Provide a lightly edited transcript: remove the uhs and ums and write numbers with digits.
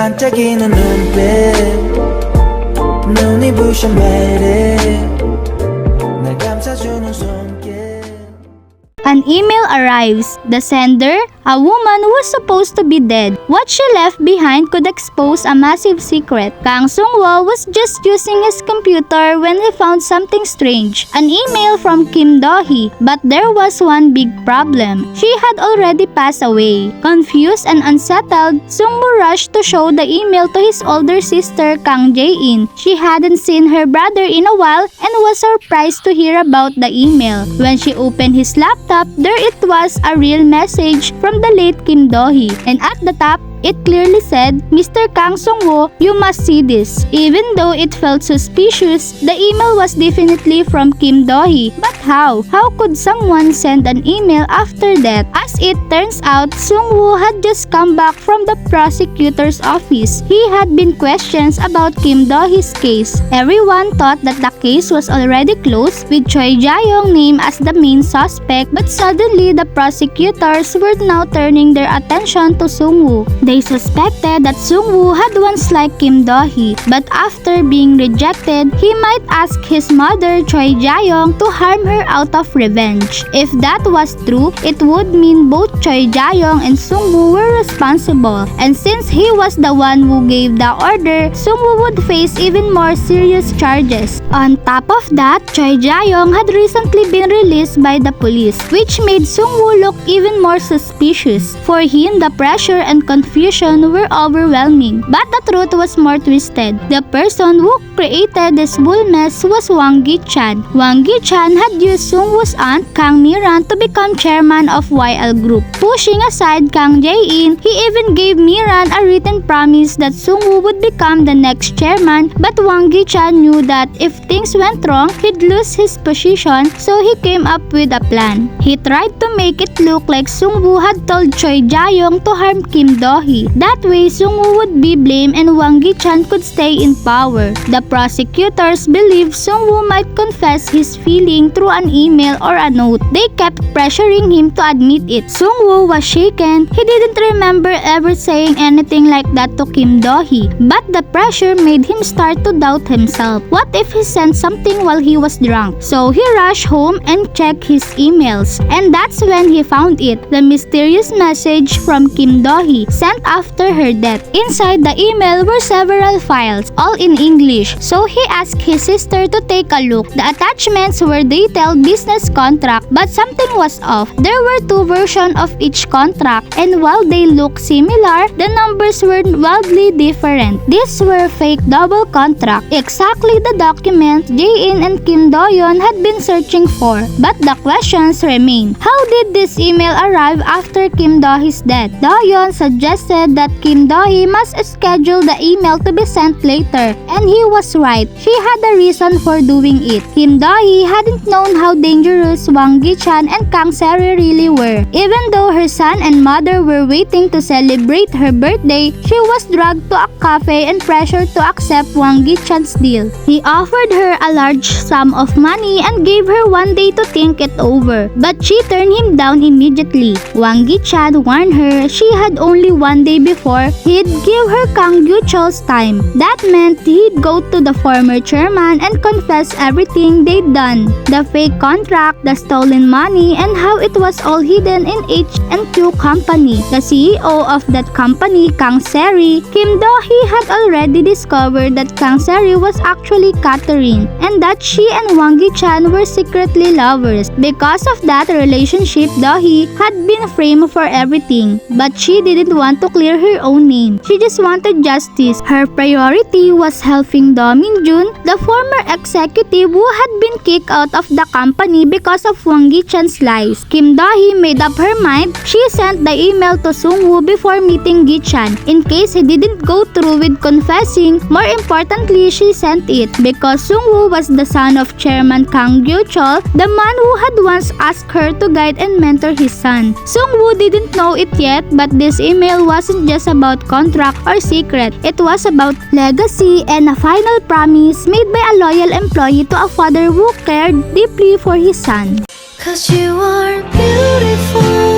반짝이는 눈빛 눈이 부셔 매일 날 감싸주는 손길. An email arrives. The sender, a woman who was supposed to be dead. What she left behind could expose a massive secret. Kang Sung-woo was just using his computer when he found something strange. An email from Kim Do-hee. But there was one big problem. She had already passed away. Confused and unsettled, Sung-woo rushed to show the email to his older sister Kang Jae In. She hadn't seen her brother in a while and was surprised to hear about the email. When she opened his laptop, there it was, a real message from the late Kim Do-hee, and at the top, it clearly said, "Mr. Kang Sung-woo, you must see this." Even though it felt suspicious, the email was definitely from Kim Do-hee. But how? How could someone send an email after that? As it turns out, Sung-woo had just come back from the prosecutor's office. He had been questioned about Kim Do-hee's case. Everyone thought that the case was already closed, with Choi Ja-young named as the main suspect, but suddenly the prosecutors were now turning their attention to Sung-woo. They suspected that Sung-woo had once liked Kim Do-hee, but after being rejected, he might ask his mother Choi Ja-young to harm her out of revenge. If that was true, it would mean both Choi Ja-young and Sung-woo were responsible, and since he was the one who gave the order, Sung-woo would face even more serious charges. On top of that, Choi Ja-young had recently been released by the police, which made Sung-woo look even more suspicious. For him, the pressure and confusion were overwhelming. But the truth was more twisted. The person who created this whole mess was Hwang Gi Chan. Hwang Gi Chan had used Sung-woo's aunt, Kang Miran, to become chairman of YL Group. Pushing aside Kang Jae In, he even gave Miran a written promise that Sung-woo would become the next chairman, but Hwang Gi Chan knew that if things went wrong, he'd lose his position, so he came up with a plan. He tried to make it look like Sung-woo had told Choi Ja-young to harm Kim Do-hee. That way, Sung-woo would be blamed and Hwang Gi Chan could stay in power. The prosecutors believed Sung-woo might confess his feeling through an email or a note. They kept pressuring him to admit it. Sung-woo was shaken. He didn't remember ever saying anything like that to Kim Do-hee. But the pressure made him start to doubt himself. What if he sent something while he was drunk? So he rushed home and checked his emails. And that's when he found it. The mysterious message from Kim Do-hee sent after her death. Inside the email were several files, all in English, so he asked his sister to take a look. The attachments were detailed business contract, but something was off. There were two versions of each contract, and while they looked similar, the numbers were wildly different. These were fake double contract, exactly the documents Jae In and Kim Do-yeon had been searching for. But the questions remain. How did this email arrive after Kim Do-hee's death? Do-yeon suggested that Kim Do-hee must schedule the email to be sent later, and he was right. She had a reason for doing it. Kim Do-hee hadn't known how dangerous Hwang Gi Chan and Kang Se-ri really were. Even though her son and mother were waiting to celebrate her birthday, she was dragged to a cafe and pressured to accept Hwang Gi Chan's deal. He offered her a large sum of money and gave her one day to think it over, but she turned him down immediately. Hwang Gi Chan warned her she had only one day before he'd give her Kang Gyu-chol's time. That meant he'd go to the former chairman and confess everything they'd done. The fake contract, the stolen money, and how it was all hidden in H&Q company. The CEO of that company, Kang Se-ri, Kim Do-hee had already discovered that Kang Se-ri was actually Catherine, and that she and Hwang Gi Chan were secretly lovers. Because of that relationship, Do-hee had been framed for everything, but she didn't want to clear her own name. She just wanted justice. Her priority was helping Min Joo, the former executive who had been kicked out of the company because of Hwang Gi Chan's lies. Kim Do-hee made up her mind. She sent the email to Sung-woo before meeting Gi Chan. In case he didn't go through with confessing, more importantly, she sent it because Sung-woo was the son of Chairman Kang Gyu-chol, the man who had once asked her to guide and mentor his son. Sung-woo didn't know it yet, but this email wasn't just about contract or secret. It was about legacy and a final promise made by a loyal employee to a father who cared deeply for his son. 'Cause you are beautiful.